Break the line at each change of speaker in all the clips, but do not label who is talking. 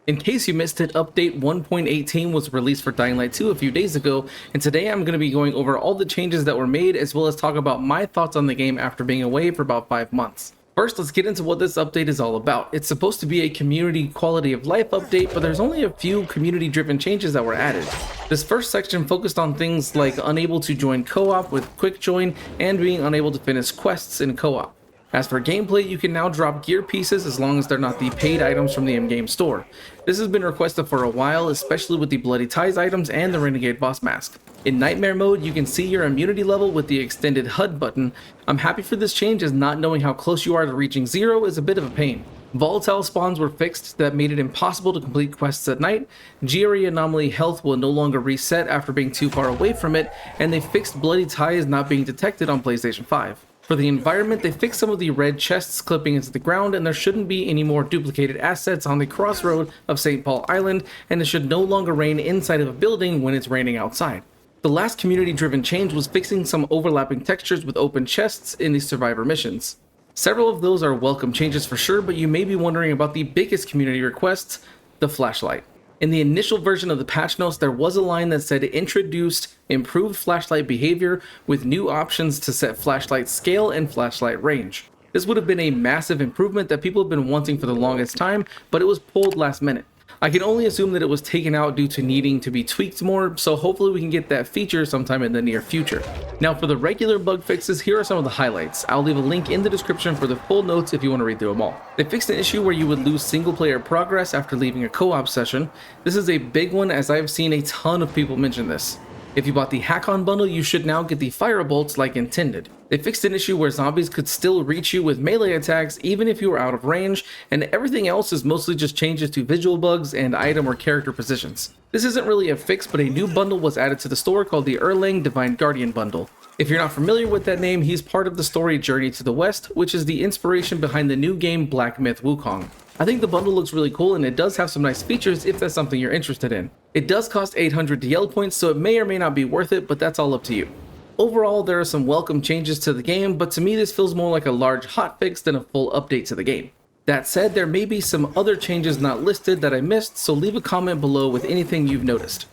In case you missed it, update 1.18 was released for Dying Light 2 a few days ago, and today I'm going to be going over all the changes that were made as well as talk about my thoughts on the game after being away for about 5 months. First, let's get into what this update is all about. It's supposed to be a community quality of life update, but there's only a few community-driven changes that were added. This first section focused on things like unable to join co-op with quick join and being unable to finish quests in co-op. As for gameplay, you can now drop gear pieces as long as they're not the paid items from the in-game store. This has been requested for a while, especially with the Bloody Ties items and the Renegade boss mask. In Nightmare mode, you can see your immunity level with the extended HUD button. I'm happy for this change, as not knowing how close you are to reaching 0 is a bit of a pain. Volatile spawns were fixed that made it impossible to complete quests at night. GRE anomaly health will no longer reset after being too far away from it, and they fixed Bloody Ties not being detected on PlayStation 5. For the environment, they fixed some of the red chests clipping into the ground, and there shouldn't be any more duplicated assets on the crossroad of St. Paul Island, and it should no longer rain inside of a building when it's raining outside. The last community-driven change was fixing some overlapping textures with open chests in the survivor missions. Several of those are welcome changes for sure, but you may be wondering about the biggest community requests, the flashlight. In the initial version of the patch notes, there was a line that said introduced improved flashlight behavior with new options to set flashlight scale and flashlight range. This would have been a massive improvement that people have been wanting for the longest time, but it was pulled last minute. I can only assume that it was taken out due to needing to be tweaked more, so hopefully we can get that feature sometime in the near future. Now for the regular bug fixes, here are some of the highlights. I'll leave a link in the description for the full notes if you want to read through them all. They fixed an issue where you would lose single player progress after leaving a co-op session. This is a big one, as I've seen a ton of people mention this. If you bought the hack-on bundle, you should now get the firebolts like intended. They fixed an issue where zombies could still reach you with melee attacks even if you were out of range, and everything else is mostly just changes to visual bugs and item or character positions. This isn't really a fix, but a new bundle was added to the store called the Erlang Divine Guardian bundle. If you're not familiar with that name, he's part of the story Journey to the West, which is the inspiration behind the new game Black Myth Wukong. I think the bundle looks really cool, and it does have some nice features if that's something you're interested in. It does cost 800 DL points, so it may or may not be worth it, but that's all up to you. Overall, there are some welcome changes to the game, but to me this feels more like a large hotfix than a full update to the game. That said, there may be some other changes not listed that I missed, so leave a comment below with anything you've noticed.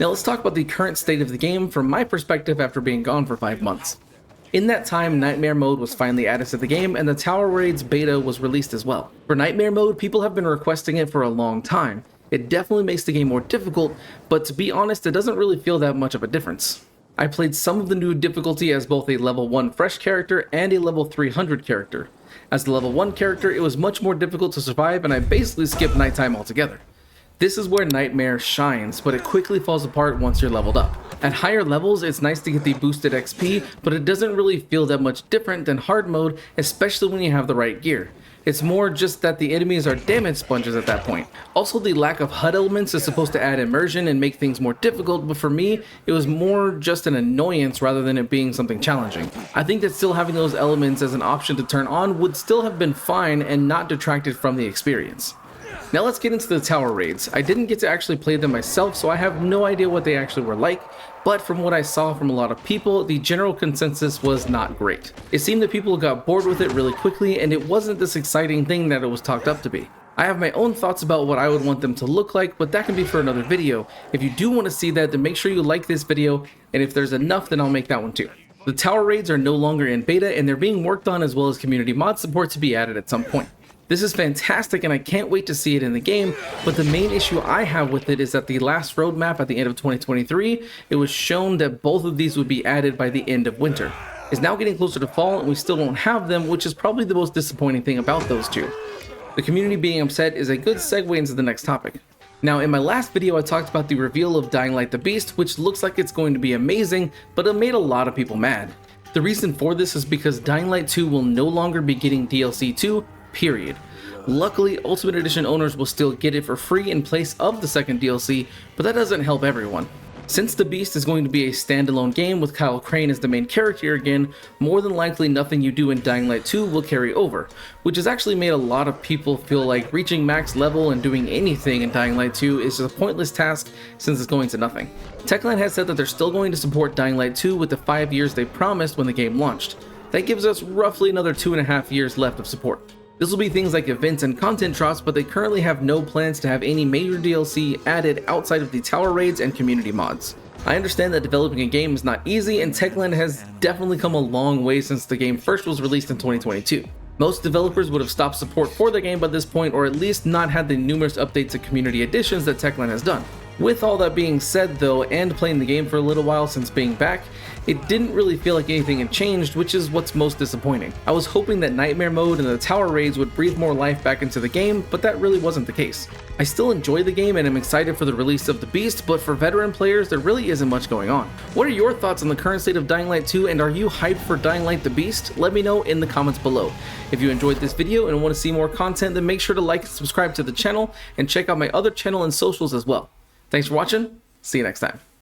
Now let's talk about the current state of the game from my perspective after being gone for 5 months. In that time, Nightmare mode was finally added to the game, and the Tower Raids beta was released as well. For Nightmare mode, people have been requesting it for a long time. It definitely makes the game more difficult, but to be honest, it doesn't really feel that much of a difference. I played some of the new difficulty as both a level 1 fresh character and a level 300 character. As the level 1 character, it was much more difficult to survive, and I basically skipped nighttime altogether. This is where Nightmare shines, but it quickly falls apart once you're leveled up. At higher levels, it's nice to get the boosted XP, but it doesn't really feel that much different than hard mode, especially when you have the right gear. It's more just that the enemies are damage sponges at that point. Also, the lack of HUD elements is supposed to add immersion and make things more difficult, but for me, it was more just an annoyance rather than it being something challenging. I think that still having those elements as an option to turn on would still have been fine and not detracted from the experience. Now let's get into the Tower Raids. I didn't get to actually play them myself, so I have no idea what they actually were like, but from what I saw from a lot of people, the general consensus was not great. It seemed that people got bored with it really quickly, and it wasn't this exciting thing that it was talked up to be. I have my own thoughts about what I would want them to look like, but that can be for another video. If you do want to see that, then make sure you like this video, and if there's enough, then I'll make that one too. The Tower Raids are no longer in beta, and they're being worked on as well as community mod support to be added at some point. This is fantastic, and I can't wait to see it in the game, but the main issue I have with it is that the last roadmap at the end of 2023, it was shown that both of these would be added by the end of winter. It's now getting closer to fall, and we still don't have them, which is probably the most disappointing thing about those two. The community being upset is a good segue into the next topic. Now, in my last video, I talked about the reveal of Dying Light the Beast, which looks like it's going to be amazing, but it made a lot of people mad. The reason for this is because Dying Light 2 will no longer be getting DLC 2, period. Luckily, Ultimate Edition owners will still get it for free in place of the second DLC, but that doesn't help everyone. Since the Beast is going to be a standalone game with Kyle Crane as the main character again, more than likely nothing you do in Dying Light 2 will carry over, which has actually made a lot of people feel like reaching max level and doing anything in Dying Light 2 is a pointless task since it's going to nothing. Techland has said that they're still going to support Dying Light 2 with the 5 years they promised when the game launched. That gives us roughly another 2.5 years left of support. This will be things like events and content drops, but they currently have no plans to have any major DLC added outside of the tower raids and community mods. I understand that developing a game is not easy, and Techland has definitely come a long way since the game first was released in 2022. Most developers would have stopped support for the game by this point, or at least not had the numerous updates and community additions that Techland has done. With all that being said though, and playing the game for a little while since being back, it didn't really feel like anything had changed, which is what's most disappointing. I was hoping that Nightmare Mode and the tower raids would breathe more life back into the game, but that really wasn't the case. I still enjoy the game and am excited for the release of the Beast, but for veteran players there really isn't much going on. What are your thoughts on the current state of Dying Light 2, and are you hyped for Dying Light the Beast? Let me know in the comments below. If you enjoyed this video and want to see more content, then make sure to like and subscribe to the channel, and check out my other channel and socials as well. Thanks for watching, see you next time.